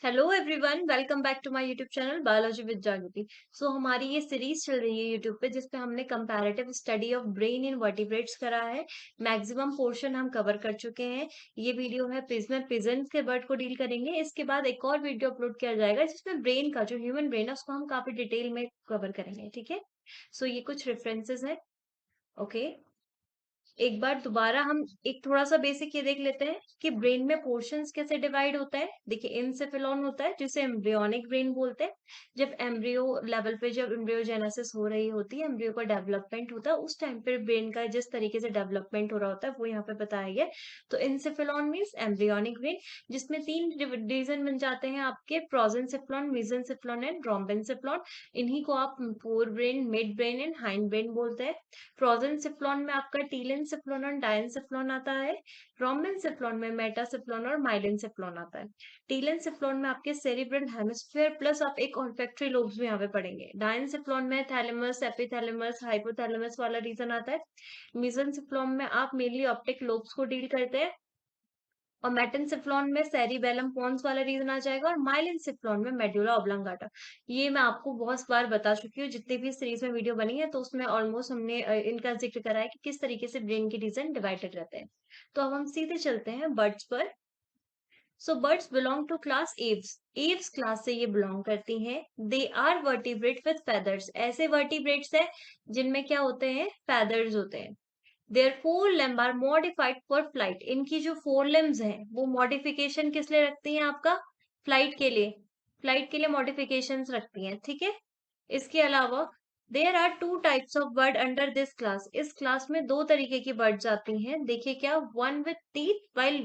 Hello everyone, welcome back to my YouTube channel biology with Jagriti. So हमारी ये series चल रही है यूट्यूब पे जिसपे हमने comparative study of brain in vertebrates करा है। मैक्सिमम पोर्शन हम कवर कर चुके हैं। ये वीडियो है प्रिज्म प्रिजन्स के बर्ड को डील करेंगे। इसके बाद एक और वीडियो अपलोड किया जाएगा जिसमें ब्रेन का जो ह्यूमन ब्रेन है उसको हम काफी डिटेल में कवर करेंगे। ठीक है। सो ये कुछ रेफरेंसेस है। ओके। एक बार दोबारा हम एक थोड़ा सा बेसिक ये देख लेते हैं कि ब्रेन में पोर्शंस कैसे डिवाइड होता है। देखिए, इंसेफेलॉन होता है जिसे एम्ब्रियोनिक ब्रेन बोलते हैं। जब एम्ब्रियो लेवल पे जब एम्ब्रियोजेनेसिस हो रही होती है, एम्ब्रियो का डेवलपमेंट होता है, उस टाइम पे ब्रेन का जिस तरीके से डेवलपमेंट हो रहा होता है वो यहाँ पे बताया गया है। तो इंसेफेलॉन मीन्स एम्ब्रियोनिक ब्रेन, जिसमें तीन डिवीजन बन जाते हैं आपके, प्रोजेंसेफेलॉन, मेसेंसेफेलॉन एंड रोम्बेनसेफेलॉन। इन्हीं को आप four brain, mid brain and hind brain बोलते हैं। प्रोजेंसिफ्लॉन में आपका टीलेंसिफ्लॉन और डायंसिफ्लॉन आता है। रोमेंसिफ्लॉन में मेटासिफ्लॉन और माइलेंसिफ्लॉन आता है। टीलेंसिफ्लॉन में आपके सेरिब्रल हेमिस्फीयर प्लस आप एक ऑल्फैक्टरी लोब्स भी यहाँ पे पढ़ेंगे। डायंसिफ्लॉन में थैलेमस, एपिथैलेमस, हाइपोथैलेमस वाला रीजन आता है। मीजनसिफ्लॉन में आप मेनली ऑप्टिक लोब्स को डील करते हैं। और मेटेनसिफ्लॉन में सेरिबेलम पॉन्स वाला रीजन आ जाएगा। और माइलिनसिफ्लॉन में मेडुला ऑब्लंगाटा। ये मैं आपको बहुत बार बता चुकी हूँ, जितनी भी सीरीज में वीडियो बनी है तो उसमें ऑलमोस्ट हमने इनका जिक्र करा है कि किस तरीके से ब्रेन के रीजन डिवाइडेड रहते हैं। तो अब हम सीधे चलते हैं बर्ड्स पर। So birds belong to class Aves. Aves class से ये बिलोंग करती हैं। They are vertebrate with feathers. ऐसे वर्टिब्रेट्स है जिनमें क्या होते हैं, फेदर्स होते हैं। Their fore limb are modified for flight. इनकी जो फोर लिम्स हैं वो मॉडिफिकेशन किस लिए रखती हैं, आपका फ्लाइट के लिए। फ्लाइट के लिए मॉडिफिकेशंस रखती हैं। ठीक है। इसके अलावा there are two types of bird under this class. इस क्लास में दो तरीके की बर्ड्स आती हैं। देखिए क्या, one with teeth while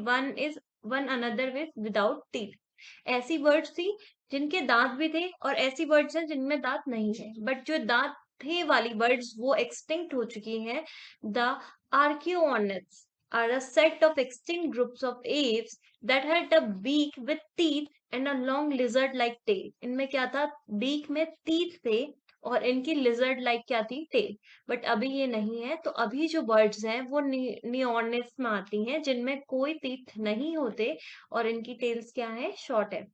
one another with without teeth. ऐसी बर्ड्स थी जिनके दांत भी थे और ऐसी बर्ड्स हैं जिनमें दांत नहीं है। बट जो दांत थे वाली बर्ड्स वो एक्सटिंक्ट हो चुकी हैं। The archaeonids are a set of extinct groups of apes that had a beak with teeth and a long lizard-like tail. इनमें क्या था, बीक में teeth थे और इनकी lizard like क्या थी, टेल। बट अभी ये नहीं है। तो अभी जो बर्ड्स हैं वो नियोनिड्स में आती हैं जिनमें कोई teeth नहीं होते और इनकी टेल्स क्या है, शॉर्ट है।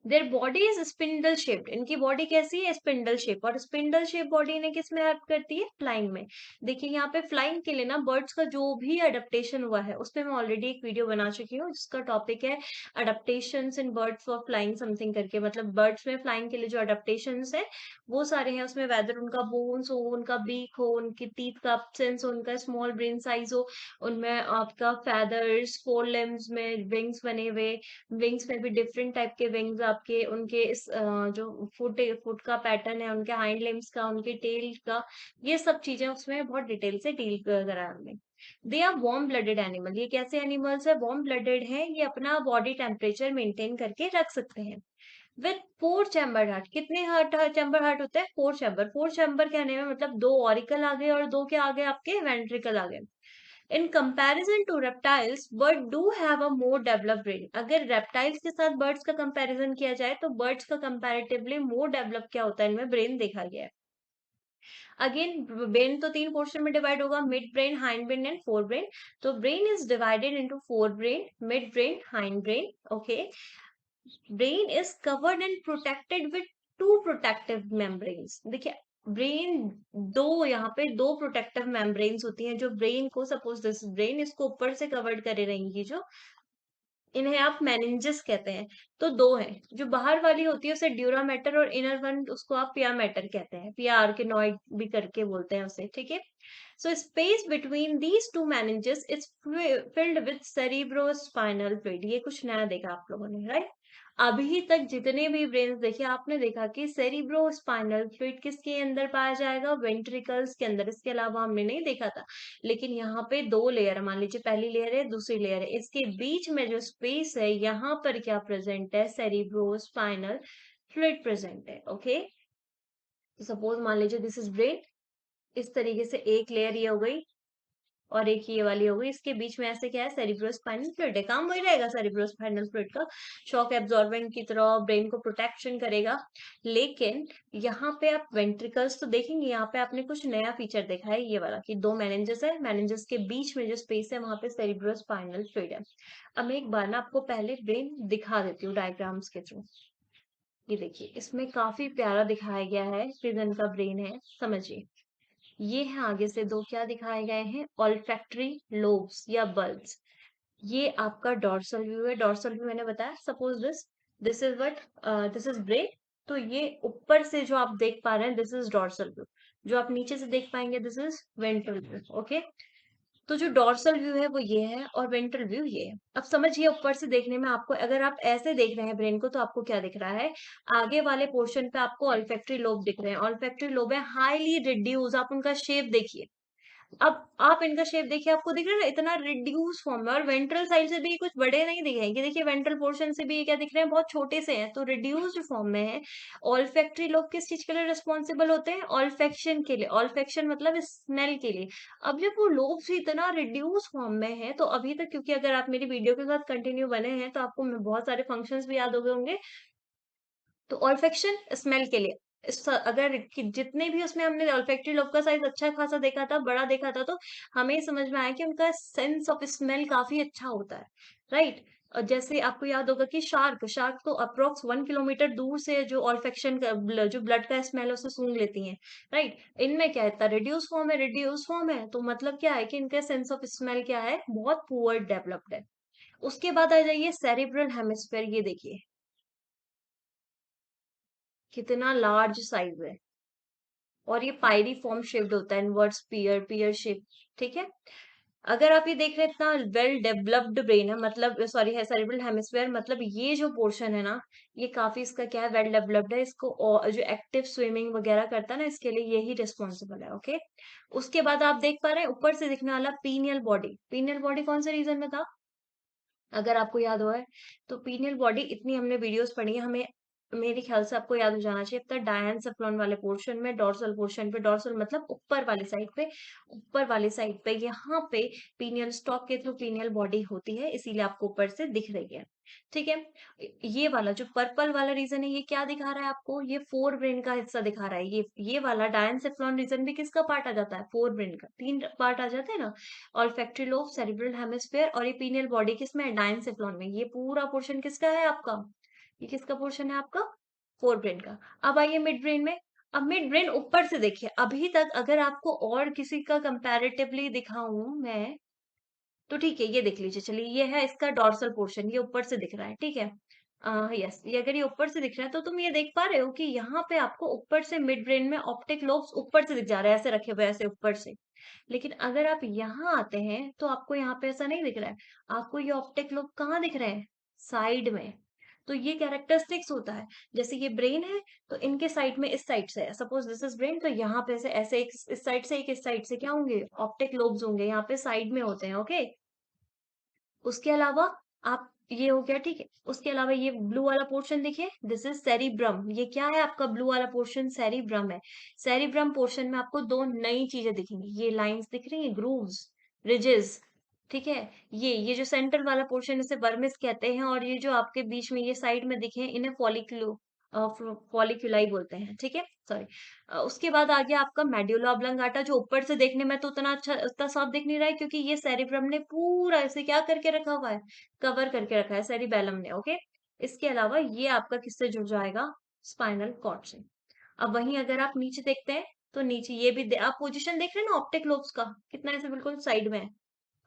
Their body is spindle shaped. इनकी बॉडी कैसी है, स्पिंडल शेप। और स्पिंडल शेप बॉडी इन्हें किस में हेल्प करती है, फ्लाइंग में। देखिए यहाँ पे फ्लाइंग के लिए ना बर्ड्स का जो भी अडेप्टेशन हुआ है उस पे मैं ऑलरेडी एक वीडियो बना चुकी हूँ जिसका टॉपिक है adaptations in birds for flying something करके। मतलब बर्ड्स में फ्लाइंग के लिए जो अडेप्टेशंस है वो सारे हैं उसमें, वेदर उनका बोन्स हो, उनका बीक हो, उनकी टीथ का एब्सेंस हो, उनका स्मॉल ब्रेन साइज हो, उनमें आपका फेदर्स, फोर लिम्स में विंग्स बने हुए, विंग्स में भी डिफरेंट टाइप के विंग्स आपके, उनके इस जो फुट फुट का पैटर्न है, उनके हाइंड लिम्स का, उनके टेल का, ये सब चीजें उसमें बहुत डिटेल से डील करा है हमने। They are warm blooded animal. ये कैसे एनिमल्स है, वार्म ब्लडेड है, ये अपना बॉडी टेम्परेचर मेंटेन करके रख सकते हैं। With four chamber heart. कितने हार्ट चैम्बर हार्ट होते हैं, फोर चैम्बर। फोर चैम्बर कहने में मतलब दो ऑरिकल आ गए और दो क्या आ गए, आपके वेंट्रिकल आ गए। In comparison to reptiles bird do have a more developed brain. अगर रेप्टाइल्स के साथ बर्ड्स का कंपैरिजन किया जाए तो बर्ड्स का कंपैरेटिवली मोर डेवलप क्या होता है, इनमें ब्रेन देखा गया है। अगेन ब्रेन तो तीन पोर्शन में डिवाइड होगा, mid brain, hind brain and fore brain. तो brain is divided into fore brain, mid brain, hind brain. Okay. Brain is covered and protected with two protective membranes. देखिए, brain दो, यहाँ पे दो प्रोटेक्टिव मेम्ब्रेन्स होती हैं जो ब्रेन को, सपोज दिस ब्रेन, इसको ऊपर से कवर्ड करे रहेंगी, जो इन्हें आप मेनिंजेस कहते हैं। तो दो हैं, जो बाहर वाली होती है उसे ड्यूरा मैटर और इनर वन उसको आप पिया मैटर कहते हैं, पिया आर्किनॉइड भी करके बोलते हैं उसे। ठीक है। So space between these two meninges is filled with cerebrospinal fluid. ये कुछ नया देखा आप लोगों ने, राइट। अभी तक जितने भी ब्रेन्स देखे आपने देखा कि सेरिब्रोस्पाइनल फ्लूइड किसके अंदर पाया जाएगा, वेंट्रिकल्स के अंदर। इसके अलावा हमने नहीं देखा था। लेकिन यहाँ पे दो लेयर, मान लीजिए पहली लेयर है, दूसरी लेयर है, इसके बीच में जो स्पेस है यहाँ पर क्या प्रेजेंट है, सेरिब्रोस्पाइनल फ्लूइड प्रेजेंट है। ओके। तो सपोज मान लीजिए दिस इज ब्रेन, इस तरीके से एक लेयर ये हो गई, और एक ये वाली हो गई, इसके बीच में ऐसे क्या है, सेरिब्रोस्पाइनल फ्लूइड है। काम वही रहेगा सेरिब्रोस्पाइनल फ्लूइड का, शॉक एब्जॉर्बेंट की तरह ब्रेन को प्रोटेक्शन करेगा। लेकिन यहाँ पे आप वेंट्रिकल्स तो देखेंगे, यहाँ पे आपने कुछ नया फीचर देखा है, ये वाला कि दो मेनिंजेस है, मेनिंजेस के बीच में जो स्पेस है वहां पे सेरिब्रोस्पाइनल फ्लूइड है। अब मैं एक बार ना आपको पहले ब्रेन दिखा देती हूँ डायग्राम्स के थ्रू। ये देखिए, इसमें काफी प्यारा दिखाया गया है, प्रिजन का ब्रेन है, समझिए। ये है आगे से दो क्या दिखाए गए हैं, ऑल्फैक्टरी लोब्स या बल्ब्स। ये आपका डॉर्सल व्यू है। डॉर्सल व्यू मैंने बताया, suppose this is what, this is brain. तो ये ऊपर से जो आप देख पा रहे हैं, दिस इज डॉर्सल व्यू। जो आप नीचे से देख पाएंगे, this is ventral view. Okay, तो जो डॉर्सल व्यू है वो ये है, और वेंट्रल व्यू ये है। अब समझिए, ऊपर से देखने में आपको, अगर आप ऐसे देख रहे हैं ब्रेन को, तो आपको क्या दिख रहा है, आगे वाले पोर्शन पे आपको ऑल्फैक्टरी लोब दिख रहे हैं। ऑल्फैक्टरी लोब है हाईली रिड्यूस, आप उनका शेप देखिए। अब आप इनका शेप देखिए, आपको दिख रहा है ना, इतना रिड्यूस फॉर्म में। और वेंट्रल साइड से भी कुछ बड़े नहीं दिख रहे हैं, ये देखिए वेंट्रल पोर्शन से भी ये क्या दिख रहे हैं, बहुत छोटे से हैं, तो रिड्यूस्ड फॉर्म में है। ऑल्फैक्टरी लोब किस चीज के लिए रिस्पॉन्सिबल होते हैं, ऑल्फेक्शन के लिए। ऑल्फेक्शन मतलब स्मेल के लिए। अब जब वो लोब से इतना रिड्यूस फॉर्म में है, तो अभी तक, क्योंकि अगर आप मेरी वीडियो के साथ कंटिन्यू बने हैं तो आपको बहुत सारे फंक्शंस भी याद हो गए होंगे। तो ऑल्फेक्शन स्मेल के लिए, अगर जितने भी उसमें हमने ऑल्फैक्टरी लोब का साइज अच्छा खासा देखा था, बड़ा देखा था, तो हमें ये समझ में आया कि उनका सेंस ऑफ स्मेल काफी अच्छा होता है, राइट। और जैसे आपको याद होगा कि शार्क शार्क तो अप्रोक्स 1 किलोमीटर दूर से जो ऑल्फेक्शन का जो ब्लड का स्मेल है उसे सूंघ लेती हैं, राइट। इनमें क्या है, इतना रिड्यूस फॉर्म है, रिड्यूस फॉर्म है, तो मतलब क्या है कि इनका सेंस ऑफ स्मेल क्या है, बहुत पुअर डेवलप्ड है। उसके बाद आ जाइए सेरिब्रल हेमिस्फेयर, ये देखिए कितना लार्ज साइज है, और ये पायरी फॉर्म शेप्ड होता है, इनवर्ट्स पीयर पीयर शेप, ठीक है। अगर आप ये देख रहे हैं, इतना वेल डेवलप्ड ब्रेन है, मतलब सॉरी है सेरिब्रल हेमिस्फेयर, मतलब ये जो पोर्शन है ना, ये काफी इसका क्या है, वेल डेवलप्ड है। इसको जो एक्टिव स्विमिंग वगैरह करता है ना, इसके लिए यही रिस्पॉन्सिबल है। ओके, उसके बाद आप देख पा रहे हैं ऊपर से दिखने वाला पीनियल बॉडी। पीनियल बॉडी कौन से रीजन में था, अगर आपको याद हो है, तो पीनियल बॉडी, इतनी हमने वीडियोस पढ़ी है, हमें मेरे ख्याल से आपको याद हो जाना चाहिए। अब तक डायनसेफ्लॉन वाले पोर्शन में, डॉर्सल पोर्शन पे, डॉर्सल मतलब ऊपर वाली साइड पे, ऊपर वाली साइड पे यहाँ पे पीनियल स्टॉक के थ्रू पीनियल बॉडी होती है, इसीलिए आपको ऊपर से दिख रही है, ठीक है। ये वाला जो पर्पल वाला रीजन है, ये क्या दिखा रहा है आपको, ये फोर ब्रेन का हिस्सा दिखा रहा है। ये वाला डायनसेफ्लॉन रीजन भी किसका पार्ट आ जाता है, फोर ब्रेन का। तीन पार्ट आ जाते हैं ना, ऑल्फैक्टरी लोब, सेरिब्रल हेमिस्फेयर, और ये पीनियल बॉडी किसमें है, डायनसेफ्लॉन में। ये पूरा पोर्शन किसका है आपका, ये किसका पोर्शन है आपका, फोर ब्रेन का। अब आइए मिड ब्रेन में। अब मिड ब्रेन ऊपर से देखिए, अभी तक अगर आपको और किसी का कंपैरेटिवली दिखाऊं मैं, तो ठीक है, ये देख लीजिए, चलिए ये है इसका डॉर्सल पोर्शन, ये ऊपर से दिख रहा है, ठीक है। यस, ये अगर ये ऊपर से दिख रहा है, तो तुम ये देख पा रहे हो कि यहाँ पे आपको ऊपर से मिड ब्रेन में ऑप्टिक लोब्स ऊपर से दिख जा रहे हैं, ऐसे रखे हुए ऐसे ऊपर से। लेकिन अगर आप यहाँ आते हैं, तो आपको यहाँ पे ऐसा नहीं दिख रहा है, आपको ये ऑप्टिक लोब कहाँ दिख रहे हैं, साइड में। तो ये कैरेक्टरिस्टिक्स होता है, जैसे ये ब्रेन है, तो इनके साइड में, इस साइड से, सपोज दिस इज ब्रेन, तो यहाँ पे से ऐसे एक इस साइड से, एक इस साइड से क्या होंगे, ऑप्टिक लोब्स होंगे, यहाँ पे साइड में होते हैं। ओके, उसके अलावा आप, ये हो गया, ठीक है। उसके अलावा ये ब्लू वाला पोर्शन देखिए, दिस इज सेरिब्रम। ये क्या है आपका, ब्लू वाला पोर्शन सेरिब्रम है। सेरिब्रम पोर्शन में आपको दो नई चीजें दिखेंगी, ये लाइंस दिख रही है, ग्रूव्स, रिजेस, ठीक है। ये जो सेंट्रल वाला पोर्शन, इसे वर्मिस कहते हैं, और ये जो आपके बीच में ये साइड में दिखे हैं, इन्हें फॉलिक्यूलाई बोलते हैं, ठीक है, सॉरी। उसके बाद आ गया आपका मेड्यूला ऑब्लंगाटा, जो ऊपर से देखने में तो उतना अच्छा, उतना साफ दिख नहीं रहा है, क्योंकि ये सेरिब्रम ने पूरा ऐसे क्या करके रखा हुआ है, कवर करके रखा है सेरिबेलम ने। ओके, इसके अलावा ये आपका किससे जुड़ जाएगा, स्पाइनल कॉर्ड से। अब वहीं अगर आप नीचे देखते हैं, तो नीचे ये भी आप पोजीशन देख रहे हैं ना ऑप्टिक लोब्स का, कितना ऐसे बिल्कुल साइड में है।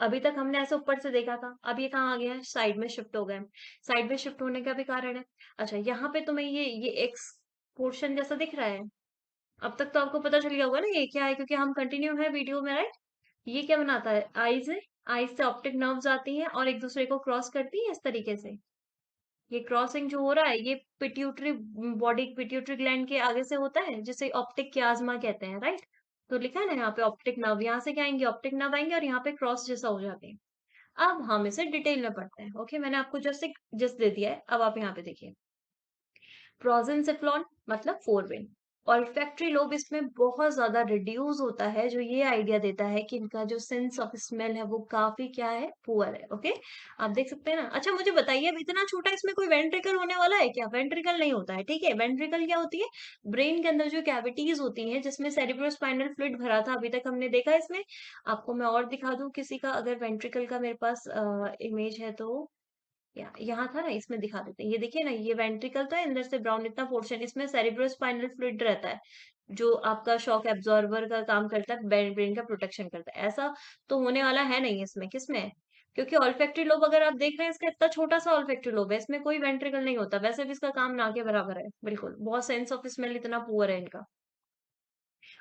अभी तक हमने ऐसे ऊपर से देखा था, अब ये कहाँ आ गया है, साइड में शिफ्ट हो गए। साइड में शिफ्ट होने का भी कारण है। अच्छा, यहाँ पे तुम्हें ये एक्स पोर्शन जैसा दिख रहा है। अब तक तो आपको पता चल गया होगा ना ये क्या है, क्योंकि हम कंटिन्यू है वीडियो में, राइट। ये क्या बनाता है, आईज है। आईज से ऑप्टिक नर्व्स आती हैं और एक दूसरे को क्रॉस करती है इस तरीके से। ये क्रॉसिंग जो हो रहा है, ये पिट्यूटरी बॉडी, पिट्यूटरी ग्लैंड के आगे से होता है, जिसे ऑप्टिक कियाज्मा कहते हैं, राइट। तो लिखा है ना यहाँ पे ऑप्टिक नर्व, यहाँ से क्या आएंगे, ऑप्टिक नर्व आएंगे, और यहाँ पे क्रॉस जैसा हो जाते हैं। अब हम इसे डिटेल में पढ़ते हैं। ओके, मैंने आपको जस्ट दे दिया है, अब आप यहाँ पे देखिए। प्रोजेंसेफ्लॉन मतलब फोर ब्रेन, ऑल्फैक्टरी लोब इसमें बहुत ज़्यादा रिड्यूस होता है, जो ये आइडिया देता है कि इनका जो सेंस ऑफ स्मेल है वो काफ़ी क्या है, पुअर है, ओके? आप देख सकते हैं ना? अच्छा मुझे बताइए अब इतना छोटा इसमें कोई वेंट्रिकल होने वाला है क्या? वेंट्रिकल नहीं होता है, ठीक है? वेंट्रिकल क्या होती है? ब्रेन के अंदर जो कैविटीज़ होती हैं जिसमें सेरेब्रोस्पाइनल फ्लूइड भरा था, अभी तक हमने देखा इसमें। आपको मैं और दिखा दूँ किसी का अगर वेंट्रिकल का मेरे पास इमेज है तो यहाँ था ना इसमें दिखा देते हैं। ये देखिए ना ये वेंट्रिकल तो है अंदर से ब्राउन इतना पोर्शन इसमें सेरिब्रोस्पाइनल फ्लूइड रहता है जो आपका शॉक एब्जॉर्बर का काम करता है ब्रेन ब्रेन का प्रोटेक्शन करता है। ऐसा तो होने वाला है नहीं इसमें किसमें क्योंकि ऑल्फैक्टरी लोब अगर आप देख रहे हैं इसका इतना छोटा सा ऑल्फैक्टरी लोब है इसमें कोई वेंट्रिकल नहीं होता वैसे भी इसका काम ना के बराबर है बिल्कुल बहुत सेंस ऑफ स्मेल इतना पुअर है इनका।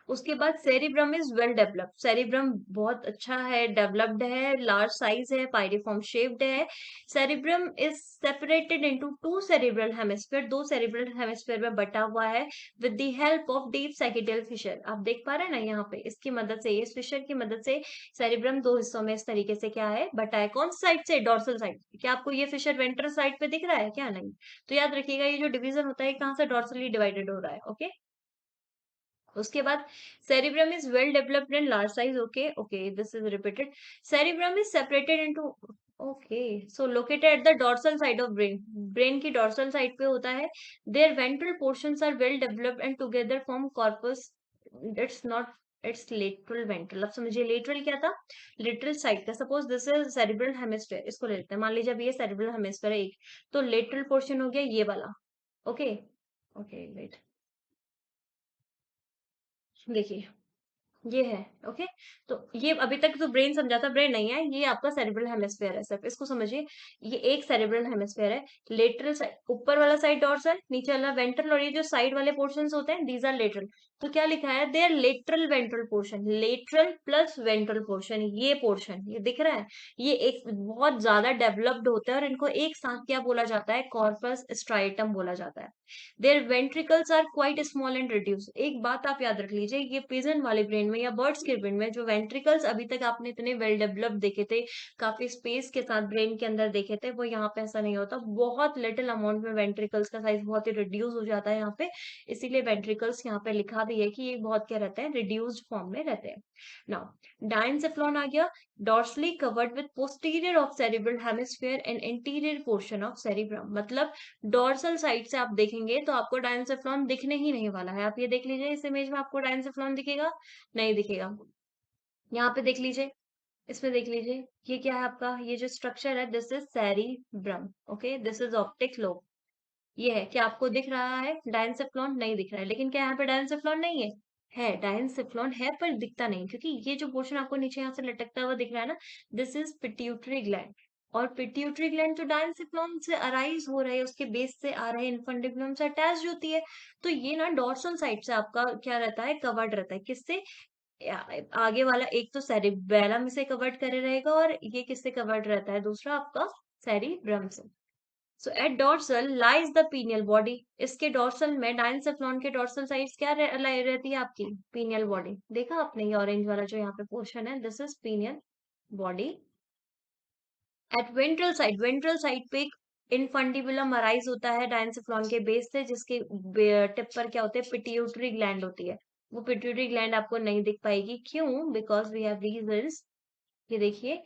उसके बाद cerebrum is well developed cerebrum बहुत अच्छा है डेवलप्ड है लार्ज साइज है पायरिफॉर्म शेप्ड है। Cerebrum is separated into two cerebral hemisphere दो सेरिब्रल हेमिस्फीयर में बटा हुआ है with the help of deep sagittal fissure आप देख पा रहे हैं ना यहाँ पे इसकी मदद से इस फिशर की मदद से सेरिब्रम दो हिस्सों में इस तरीके से क्या है बटा है कौन सी साइड से डोर्सल साइड क्या आपको ये फिशर वेंट्रल साइड पे दिख रहा है क्या नहीं तो याद रखिएगा ये जो डिवीजन होता है कहाँ से डोर्सली डिवाइडेड हो रहा है ओके। उसके बाद cerebrum is well developed and large size okay this is repeated cerebrum is separated into okay so located at the dorsal side of brain की dorsal side पे होता है their ventral portions are well developed and together form corpus it's not it's lateral ventral अब समझिए lateral क्या था lateral side का suppose this is cerebral hemisphere इसको ले लेते हैं मान लीजिए अब ये cerebral hemisphere है एक तो lateral portion हो गया ये वाला ओके ओके वेट देखिए ये है ओके। तो ये अभी तक तो ब्रेन समझा था ब्रेन नहीं है ये आपका सेरिब्रल हेमिस्फेयर है सिर्फ इसको समझिए। ये एक सेरिब्रल हेमिस्फेयर है लेटरल साइड ऊपर वाला साइड डॉर्सल नीचे वाला वेंट्रल और ये जो साइड वाले पोर्शंस होते हैं दीज आर लेटरल। तो क्या लिखा है there lateral ventral portion lateral plus ventral portion ये पोर्शन ये दिख रहा है ये एक बहुत ज्यादा डेवलप्ड होता है और इनको एक साथ क्या बोला जाता है कॉर्पस स्ट्राइटम बोला जाता है। Their ventricles are quite small and reduce एक बात आप याद रख लीजिए ये पिजन वाले ब्रेन में या बर्ड्स के ब्रेन में जो वेंट्रिकल्स अभी तक आपने इतने वेल डेवलप्ड देखे थे काफी स्पेस के साथ ब्रेन के अंदर देखे थे वो यहाँ पे ऐसा नहीं होता बहुत लिटिल अमाउंट में वेंट्रिकल्स का साइज बहुत ही रिड्यूस हो जाता है यहाँ पे इसीलिए वेंट्रिकल्स यहाँ पे लिखा भी है कि ये बहुत क्या रहते हैं रिड्यूस्ड फॉर्म में रहते हैं। नाउ डायनसेफ्लॉन आ गया dorsally covered with posterior of cerebral hemisphere and anterior portion of cerebrum मतलब डॉर्सल साइड से आप देखेंगे तो आपको डायनसेफ्लॉन दिखने ही नहीं वाला है आप ये देख लीजिए इस इमेज में आपको डायनसेफ्लॉन दिखेगा नहीं दिखेगा। यहाँ पे देख लीजिए इसमें देख लीजिए ये क्या है आपका ये जो स्ट्रक्चर है this is cerebrum okay this is optic lobe ये है क्या आपको दिख रहा है डायनसेफ्लॉन नहीं दिख रहा है लेकिन क्या यहाँ पे डायनसेफ्लॉन नहीं है डायनसेफ्लॉन है पर दिखता नहीं क्योंकि ये जो पोर्शन आपको नीचे यहाँ से लटकता हुआ दिख रहा है ना दिस इज पिट्यूटरी ग्लैंड और पिट्यूटरी ग्लैंड जो डायनसेफ्लॉन से अराइज हो रहे हैं उसके बेस से आ रहे इन्फंडिबुलम से अटैच होती है तो ये ना डॉर्सल साइड से आपका क्या रहता है कवर्ड रहता है किससे आगे वाला एक तो सेरिबेलम से कवर्ड करे रहेगा और ये किससे कवर्ड रहता है दूसरा आपका सेरिब्रम से। So at dorsal lies the pineal body इसके डॉर्सल में डायनसेफ्लॉन के डॉर्सल साइड्स क्या रहती है आपकी पीनियल बॉडी देखा आपने ये ऑरेंज वाला जो यहाँ पे पोर्शन है this is pineal body. At ventral side पे एक इनफंडिबुलम अराइज होता है डायनसेफ्लॉन के बेस से जिसके टिप पर क्या होते हैं पिट्यूटरी ग्लैंड होती है वो पिट्यूटरी ग्लैंड आपको नहीं दिख पाएगी क्यों बिकॉज वी हैव रीजंस ये देखिए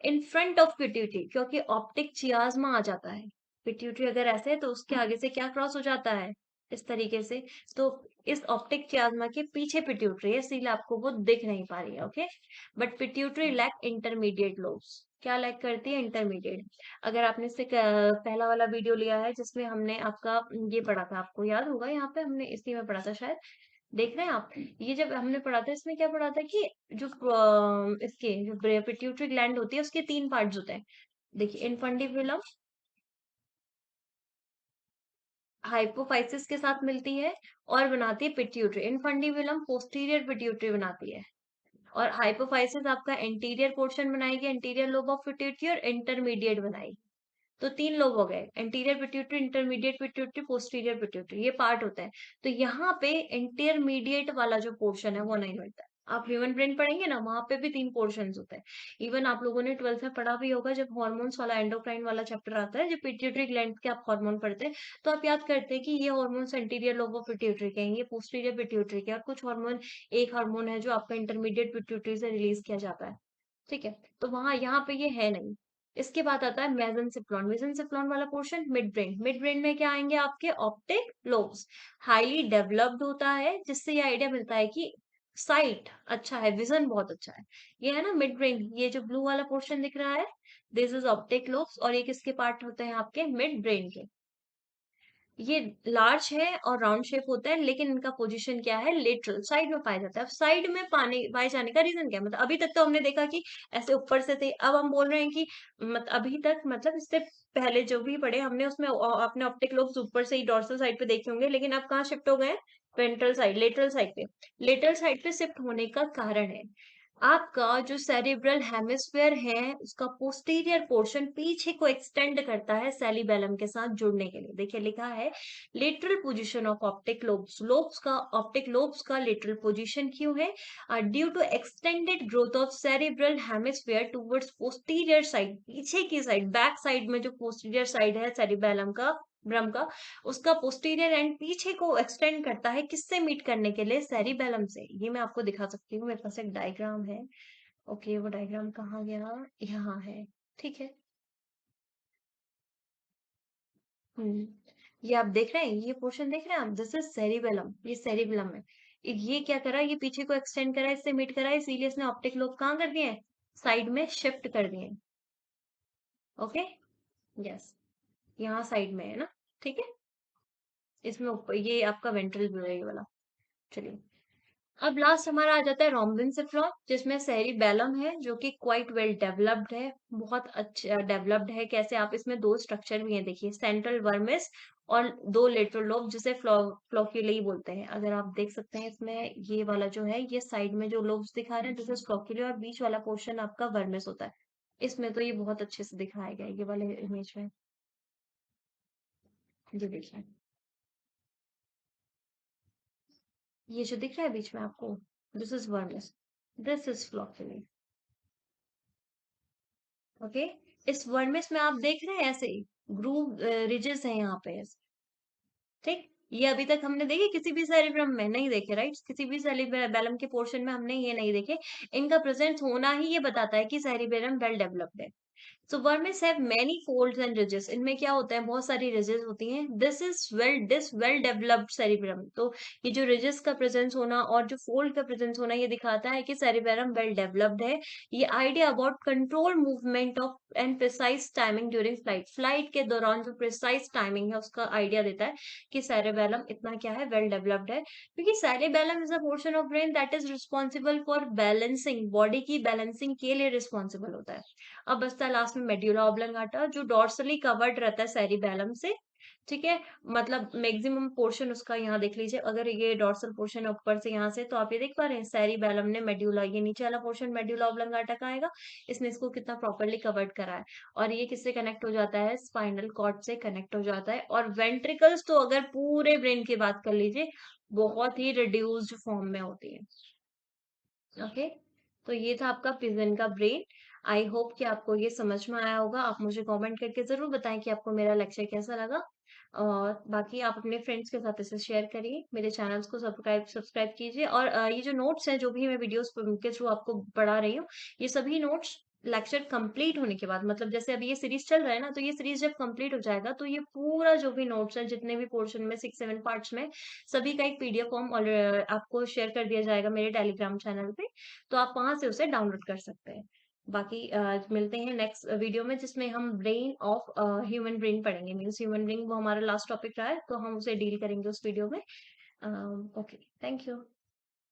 इन फ्रंट ऑफ पिट्यूटरी क्योंकि ऑप्टिक चियाज्मा आ जाता है पिट्यूटरी अगर ऐसे है तो उसके आगे से क्या क्रॉस हो जाता है इस तरीके से तो इस ऑप्टिक चियाज्मा के पीछे पिट्यूटरी है इसीलिए आपको वो दिख नहीं पा रही है okay. But pituitary lack intermediate lobes क्या लैक करती है इंटरमीडिएट। अगर आपने इससे पहला वाला वीडियो लिया है जिसमें हमने आपका ये पढ़ा था आपको याद होगा यहाँ पे हमने इसी में पढ़ा था शायद देख रहे हैं आप ये जब हमने पढ़ा था इसमें क्या पढ़ा था कि जो इसके जो पिट्यूटरी ग्लैंड होती है उसके तीन पार्ट्स होते हैं देखिए इनफंडिबुलम हाइपोफाइसिस के साथ मिलती है और बनाती है पिट्यूटरी इनफंडिबुलम पोस्टीरियर पिट्यूटरी बनाती है और हाइपोफाइसिस आपका एंटीरियर पोर्शन बनाएगी एंटीरियर लोब ऑफ पिट्यूटरी और इंटरमीडिएट बनाएगी। तो तीन लोग हो गए anterior pituitary intermediate pituitary posterior pituitary ये पार्ट होता है तो यहाँ पे इंटरमीडिएट वाला जो पोर्शन है वो नहीं मिलता है आप ह्यूमन ब्रेन पढ़ेंगे ना, वहां पे भी 3 पोर्शंस होते हैं। इवन आप लोगों ने 12th में पढ़ा भी होगा, जब हॉर्मोन्स वाला एंडोक्राइन वाला चैप्टर आता है, जब पिट्यूटरी ग्लैंड के आप हार्मोन पढ़ते हैं, तो आप याद करते हैं कि ये hormones anterior lobe of pituitary के हैं, ये पोस्टीरियर पिट्यूटरी के हैं, और कुछ हार्मोन, एक हार्मोन है जो आपका इंटरमीडिएट पिट्यूटरी से रिलीज किया जाता है। ठीक है, तो वहां यहाँ पे ये है नहीं। इसके बाद आता है मेसेंसिफ्लॉन। मेसेंसिफ्लॉन वाला portion mid brain. Mid brain में क्या आएंगे आपके ऑप्टिक लोब्स, हाईली डेवलप्ड होता है, जिससे ये आइडिया मिलता है कि साइट अच्छा है, विजन बहुत अच्छा है। ये है ना मिड ब्रेन, ये जो ब्लू वाला पोर्शन दिख रहा है, दिस इज ऑप्टिक लोब्स, और ये किसके पार्ट होते हैं आपके मिड ब्रेन के। ये लार्ज है और राउंड शेप होता है, लेकिन इनका पोजीशन क्या है, लेटरल साइड में पाया जाता है। अब साइड में पाने पाए जाने का रीजन क्या है, मतलब अभी तक तो हमने देखा कि ऐसे ऊपर से थे, अब हम बोल रहे हैं कि अभी तक मतलब इससे पहले जो भी पढ़े हमने उसमें अपने ऑप्टिक लोब्स ऊपर से ही डॉर्सल साइड पे देखे होंगे, लेकिन अब कहाँ शिफ्ट हो गए, वेंट्रल साइड, लेटरल साइड पे। लेटरल साइड पे शिफ्ट होने का कारण है, आपका जो सेरिब्रल हेमिस्फेयर है उसका पोस्टीरियर पोर्शन पीछे को एक्सटेंड करता है सेरिबेलम के साथ जुड़ने के लिए। देखिए लिखा है lateral position of optic lobes, lobes का ऑप्टिक लोब्स का लेटरल पोजीशन क्यों है, due to extended growth of cerebral hemisphere towards posterior side, पीछे की साइड, बैक साइड में जो पोस्टीरियर साइड है सेरिबेलम का, ब्रम का, उसका पोस्टीरियर एंड पीछे को एक्सटेंड करता है, किससे मीट करने के लिए, सेरिबेलम से। ये मैं आपको दिखा सकती हूँ, मेरे पास एक डायग्राम है। ओके, वो डायग्राम कहाँ गया, यहाँ है। ठीक है। हम्म, ये आप देख रहे हैं, ये पोर्शन देख रहे हैं आप, दिस इज सेरिबेलम, ये सेरिबेलम है। ये क्या करा, ये पीछे को एक्सटेंड करा, इससे मीट करा, इसीलिए इसने ऑप्टिक लोब कहाँ कर दिए, साइड में शिफ्ट कर दिए। ओके, यस, यहाँ साइड में है ना। ठीक है, इसमें ये आपका वेंट्रल व्यू है ये वाला। चलिए, अब लास्ट हमारा आ जाता है रोम्बिनसेफ्लॉन, जिसमें सेरिबेलम है जो कि क्वाइट वेल डेवलप्ड है, बहुत अच्छा डेवलप्ड है। कैसे, आप इसमें दो स्ट्रक्चर भी हैं, देखिए सेंट्रल वर्मिस और दो लेटरल लोब, जिसे फ्लोक्यूली बोलते हैं। अगर आप देख सकते हैं इसमें, ये वाला जो है, ये साइड में जो लोब्स दिखा रहे हैं दिस इज फ्लोक्यूली, और बीच वाला पोर्शन आपका वर्मिस होता है। इसमें तो ये बहुत अच्छे से दिखाया गया है ये वाले इमेज में। ये देखिए, ये जो दिख रहा है बीच में आपको, this is vermis, this is flocculi. Okay, इस वर्मिस में आप देख रहे हैं ऐसे ग्रूव रिजेस है यहाँ पे ऐसे। ठीक, ये अभी तक हमने देखे किसी भी सेरिब्रम में नहीं देखे, राइट, किसी भी सेरिबेलम के पोर्शन में हमने ये नहीं देखे। इनका प्रेजेंस होना ही ये बताता है कि सेरिबेलम वेल डेवलप्ड है। So vermis have many folds and ridges, इनमें क्या होता है, बहुत सारी रिजेस होती हैं। दिस वेल डेवलप्ड सेरिब्रम, तो ये जो रिजेस का प्रेजेंस होना और जो फोल्ड का प्रेजेंस होना, ये दिखाता है कि सेरिब्रम वेल डेवलप्ड है। ये idea about control movement of and precise timing during flight, flight के दौरान जो प्रिसाइज टाइमिंग है उसका आइडिया देता है कि सेरिबेलम इतना क्या है, वेल डेवलप्ड है। क्योंकि cerebellum is a portion of brain that is responsible for balancing, body की बैलेंसिंग के लिए रिस्पॉन्सिबल होता है। अब बचता है लास्ट में मेड्यूला ऑब्लंगाटा, जो डॉर्सली कवर्ड रहता है सेरिबेलम से। ठीक है, मतलब मैक्सिमम पोर्शन उसका यहाँ देख लीजिए, अगर ये डॉर्सल पोर्शन है ऊपर से यहाँ से, तो आप ये देख पा रहे हैं सेरिबेलम ने मेड्यूला, ये नीचे वाला पोर्शन मेड्यूला ऑब्लंगाटा का आएगा, इसने इसको कितना प्रॉपरली कवर्ड करा है। और ये किससे कनेक्ट हो जाता है, स्पाइनल कॉर्ड से कनेक्ट हो जाता है। और वेंट्रिकल्स तो अगर पूरे ब्रेन की बात कर लीजिए, बहुत ही रिड्यूस्ड फॉर्म में होती है। ओके, तो ये था आपका पिजन का ब्रेन। आई होप कि आपको ये समझ में आया होगा। आप मुझे कमेंट करके जरूर बताएं कि आपको मेरा लेक्चर कैसा लगा, और बाकी आप अपने फ्रेंड्स के साथ इसे शेयर करिए, मेरे चैनल्स को सब्सक्राइब सब्सक्राइब कीजिए। और ये जो नोट्स हैं, जो भी मैं वीडियोस के थ्रू आपको पढ़ा रही हूँ, ये सभी नोट्स लेक्चर कंप्लीट होने के बाद, मतलब जैसे अभी ये सीरीज चल रहा है ना, तो ये सीरीज जब कंप्लीट हो जाएगा, तो ये पूरा जो भी नोट्स है, जितने भी पोर्शन में 6-7 पार्ट्स में, सभी का एक पीडीएफ फॉर्म और आपको शेयर कर दिया जाएगा मेरे टेलीग्राम चैनल पे, तो आप वहां से उसे डाउनलोड कर सकते हैं। बाकी मिलते हैं नेक्स्ट वीडियो में, जिसमें हम ब्रेन ऑफ ह्यूमन ब्रेन पढ़ेंगे, मीन्स ह्यूमन ब्रेन वो हमारा लास्ट टॉपिक रहा है, तो हम उसे डील करेंगे उस वीडियो में। Okay, thank you.